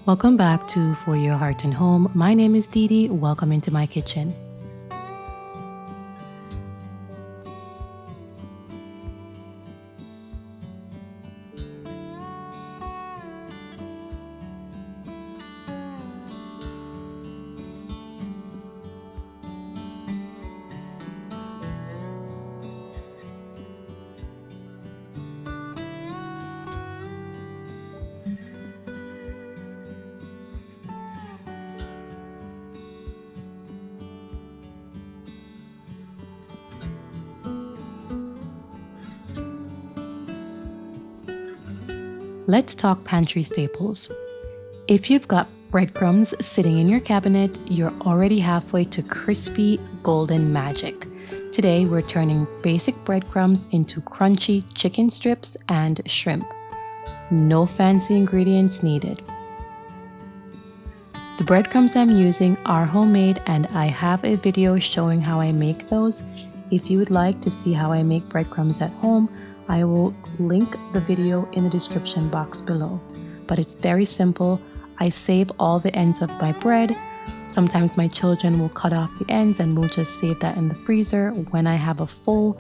Welcome back to For Your Heart and Home. My name is Dee Dee. Welcome into my kitchen. Let's talk pantry staples. If you've got breadcrumbs sitting in your cabinet, you're already halfway to crispy golden magic. Today, we're turning basic breadcrumbs into crunchy chicken strips and shrimp. No fancy ingredients needed. The breadcrumbs I'm using are homemade, and I have a video showing how I make those. If you would like to see how I make breadcrumbs at home, I will link the video in the description box below. But it's very simple. I save all the ends of my bread. Sometimes my children will cut off the ends and we'll just save that in the freezer. When I have a full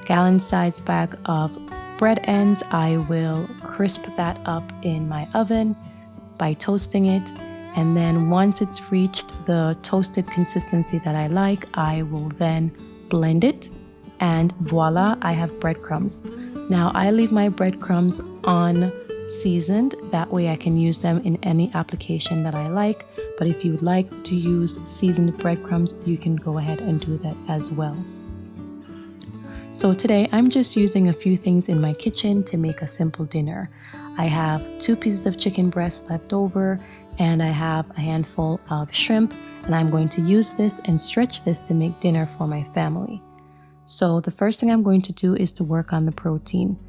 gallon-sized bag of bread ends, I will crisp that up in my oven by toasting it. And then once it's reached the toasted consistency that I like, I will then blend it, and voila, I have breadcrumbs. Now I leave my breadcrumbs unseasoned, that way I can use them in any application that I like. But if you would like to use seasoned breadcrumbs, you can go ahead and do that as well. So today I'm just using a few things in my kitchen to make a simple dinner. I have 2 pieces of chicken breast left over, and I have a handful of shrimp, and I'm going to use this and stretch this to make dinner for my family. So the first thing I'm going to do is to work on the protein.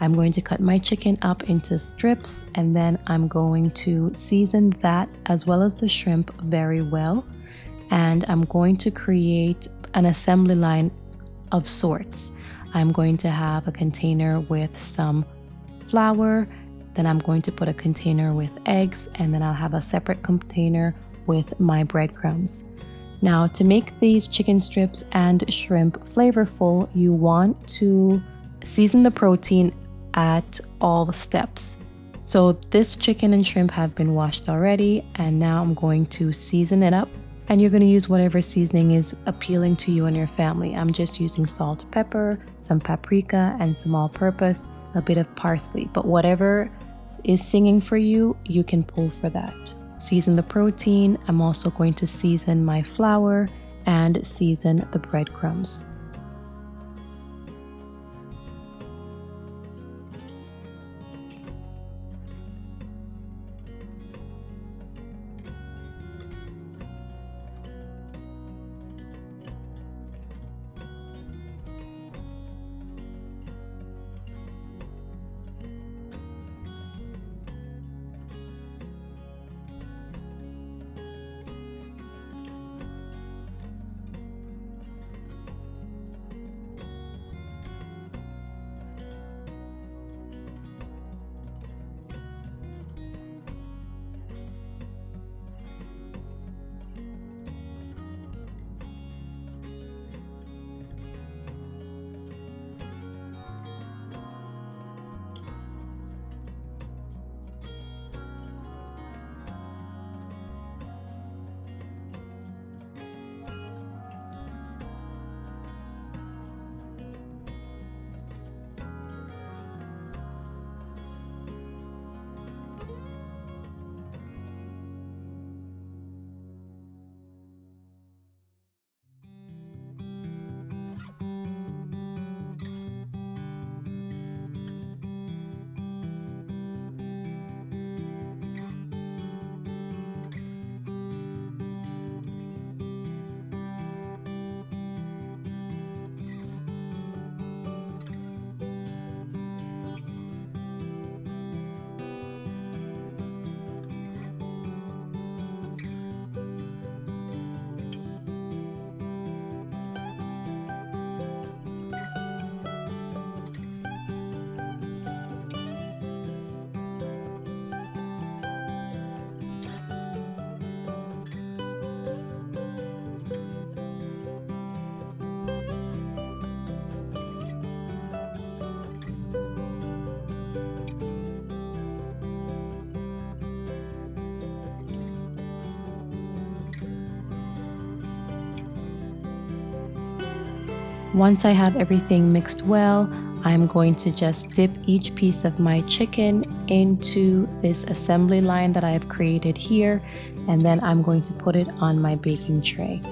I'm going to cut my chicken up into strips, and then I'm going to season that as well as the shrimp very well. And I'm going to create an assembly line of sorts. I'm going to have a container with some flour, then I'm going to put a container with eggs, and then I'll have a separate container with my breadcrumbs. Now, to make these chicken strips and shrimp flavorful, you want to season the protein at all steps. So this chicken and shrimp have been washed already, and now I'm going to season it up. And you're going to use whatever seasoning is appealing to you and your family. I'm just using salt, pepper, some paprika, and some all-purpose, a bit of parsley. But whatever is singing for you, you can pull for that. Season the protein. I'm also going to season my flour and season the breadcrumbs. Once I have everything mixed well, I'm going to just dip each piece of my chicken into this assembly line that I have created here, and then I'm going to put it on my baking tray.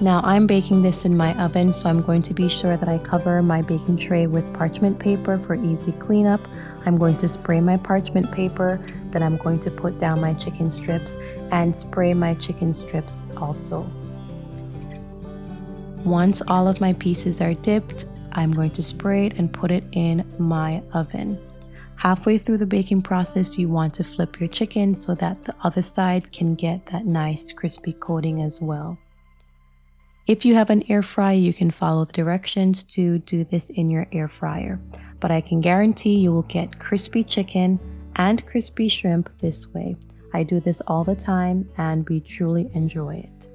Now I'm baking this in my oven, so I'm going to be sure that I cover my baking tray with parchment paper for easy cleanup. I'm going to spray my parchment paper, then I'm going to put down my chicken strips and spray my chicken strips also. Once all of my pieces are dipped, I'm going to spray it and put it in my oven. Halfway through the baking process, you want to flip your chicken so that the other side can get that nice crispy coating as well. If you have an air fryer, you can follow the directions to do this in your air fryer. But I can guarantee you will get crispy chicken and crispy shrimp this way. I do this all the time and we truly enjoy it.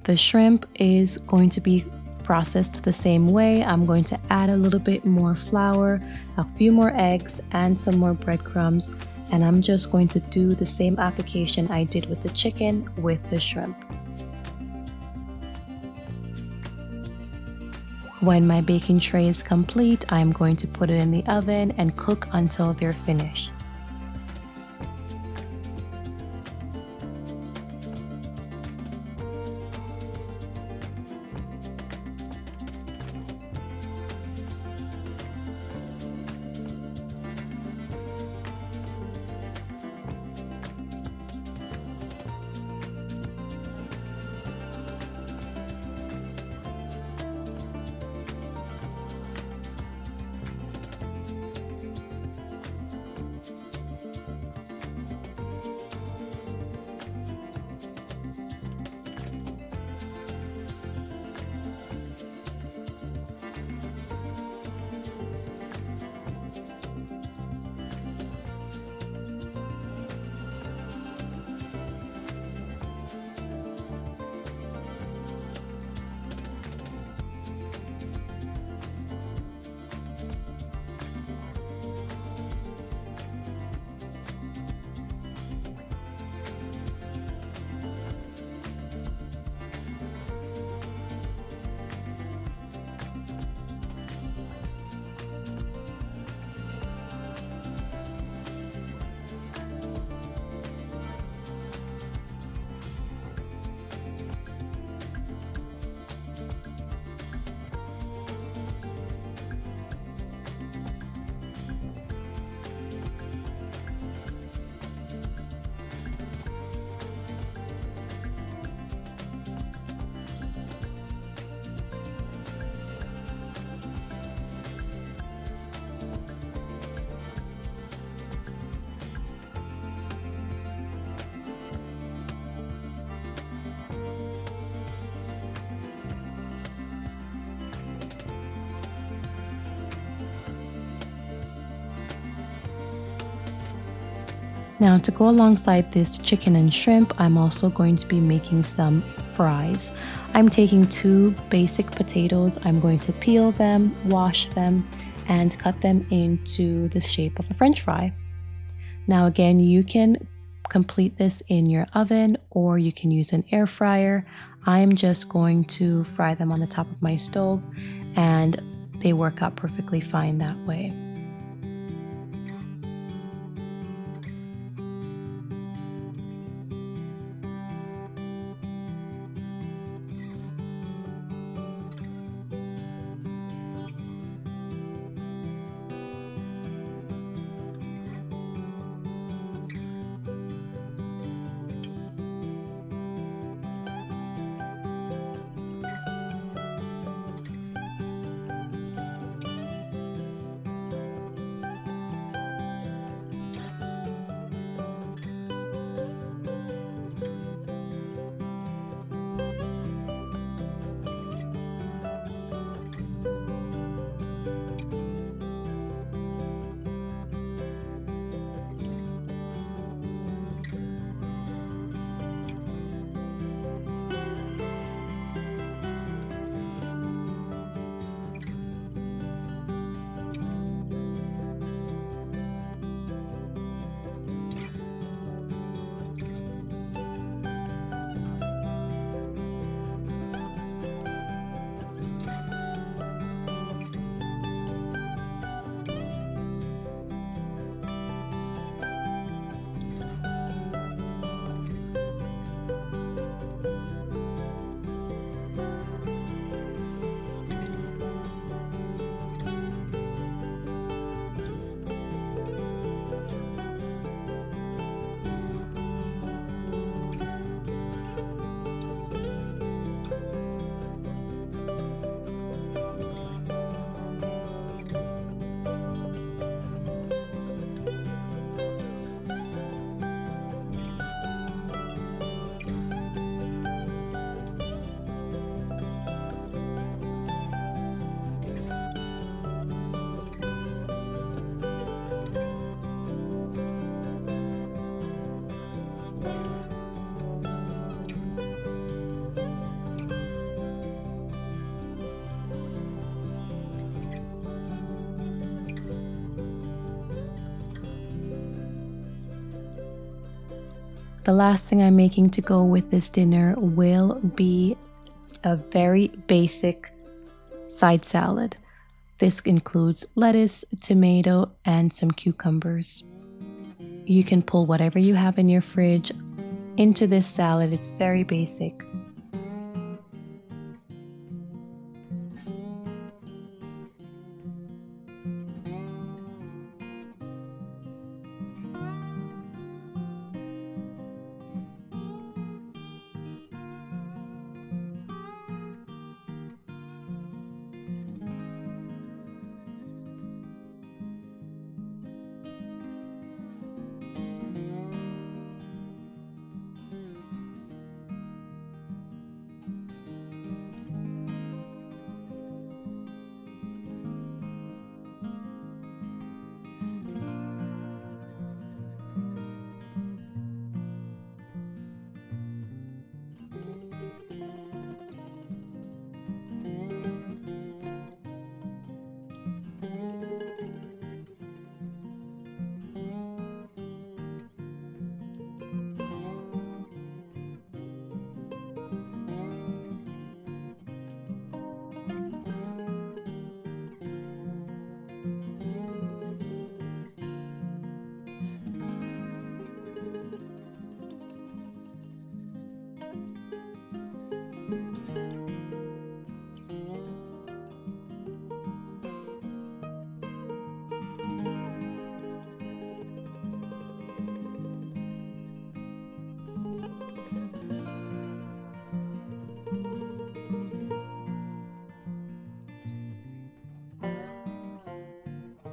The shrimp is going to be processed the same way. I'm going to add a little bit more flour, a few more eggs, and some more breadcrumbs. And I'm just going to do the same application I did with the chicken with the shrimp. When my baking tray is complete, I'm going to put it in the oven and cook until they're finished. Now, to go alongside this chicken and shrimp, I'm also going to be making some fries. I'm taking 2 basic potatoes. I'm going to peel them, wash them, and cut them into the shape of a French fry. Now, again, you can complete this in your oven or you can use an air fryer. I'm just going to fry them on the top of my stove, and they work out perfectly fine that way. The last thing I'm making to go with this dinner will be a very basic side salad. This includes lettuce, tomato, and some cucumbers. You can pull whatever you have in your fridge into this salad. It's very basic.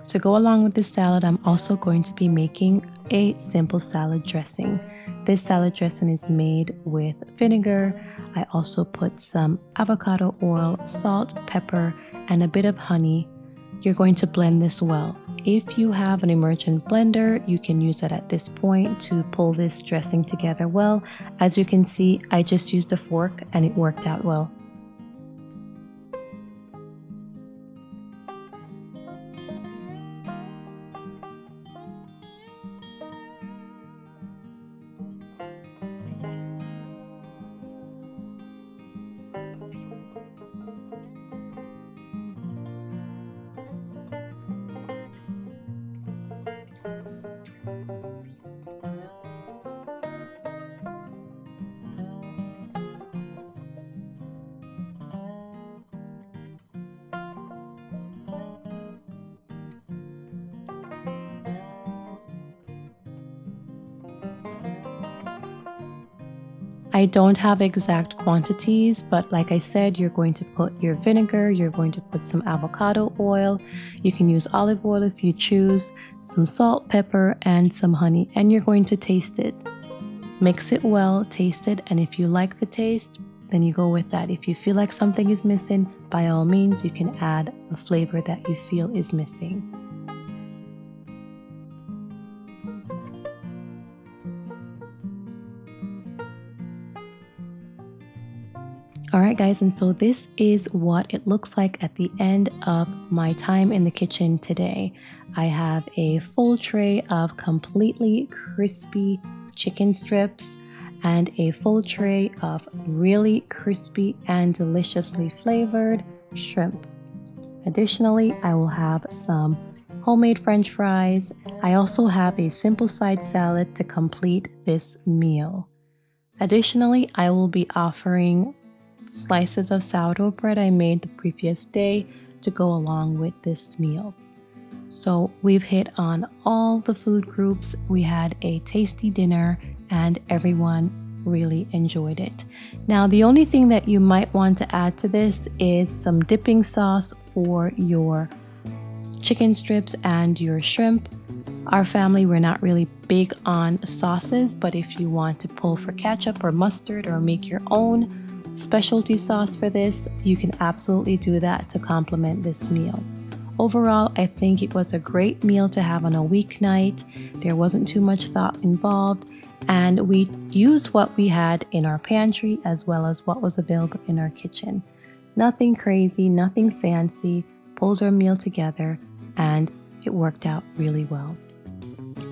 To go along with this salad, I'm also going to be making a simple salad dressing. This salad dressing is made with vinegar. I also put some avocado oil, salt, pepper, and a bit of honey. You're going to blend this well. If you have an immersion blender, you can use it at this point to pull this dressing together well. As you can see, I just used a fork and it worked out well. I don't have exact quantities, but like I said, you're going to put your vinegar, you're going to put some avocado oil, you can use olive oil if you choose, some salt, pepper, and some honey, and you're going to taste it. Mix it well, taste it, and if you like the taste, then you go with that. If you feel like something is missing, by all means, you can add the flavor that you feel is missing. Alright guys, and so this is what it looks like at the end of my time in the kitchen today. I have a full tray of completely crispy chicken strips and a full tray of really crispy and deliciously flavored shrimp. Additionally, I will have some homemade French fries. I also have a simple side salad to complete this meal. Additionally, I will be offering slices of sourdough bread I made the previous day to go along with this meal. So we've hit on all the food groups. We had a tasty dinner and everyone really enjoyed it. Now, the only thing that you might want to add to this is some dipping sauce for your chicken strips and your shrimp. Our family, we're not really big on sauces, but if you want to pull for ketchup or mustard or make your own specialty sauce for this, you can absolutely do that to complement this meal. Overall, I think it was a great meal to have on a weeknight. There wasn't too much thought involved, and we used what we had in our pantry as well as what was available in our kitchen. Nothing crazy, nothing fancy, pulls our meal together, and it worked out really well.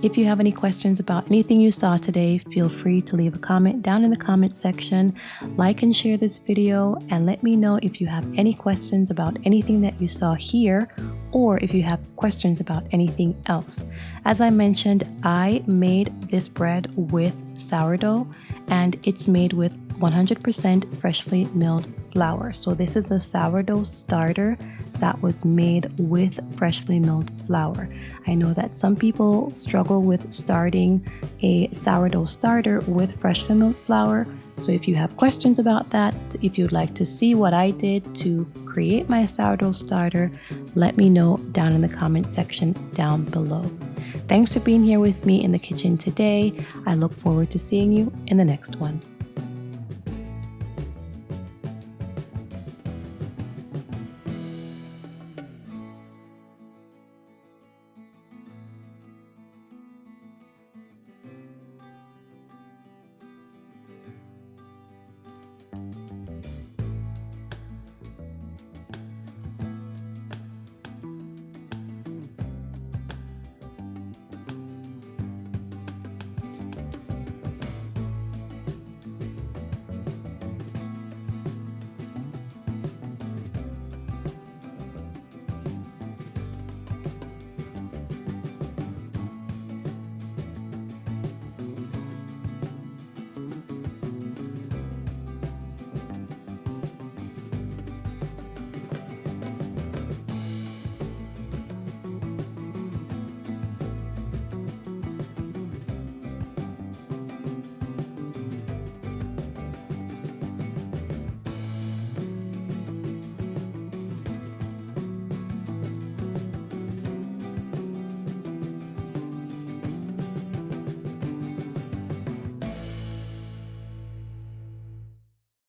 If you have any questions about anything you saw today, feel free to leave a comment down in the comment section. Like and share this video, and let me know if you have any questions about anything that you saw here, or if you have questions about anything else. As I mentioned, I made this bread with sourdough, and it's made with 100% freshly milled flour. So this is a sourdough starter that was made with freshly milled flour. I know that some people struggle with starting a sourdough starter with freshly milled flour. So if you have questions about that, if you'd like to see what I did to create my sourdough starter, let me know down in the comment section down below. Thanks for being here with me in the kitchen today. I look forward to seeing you in the next one.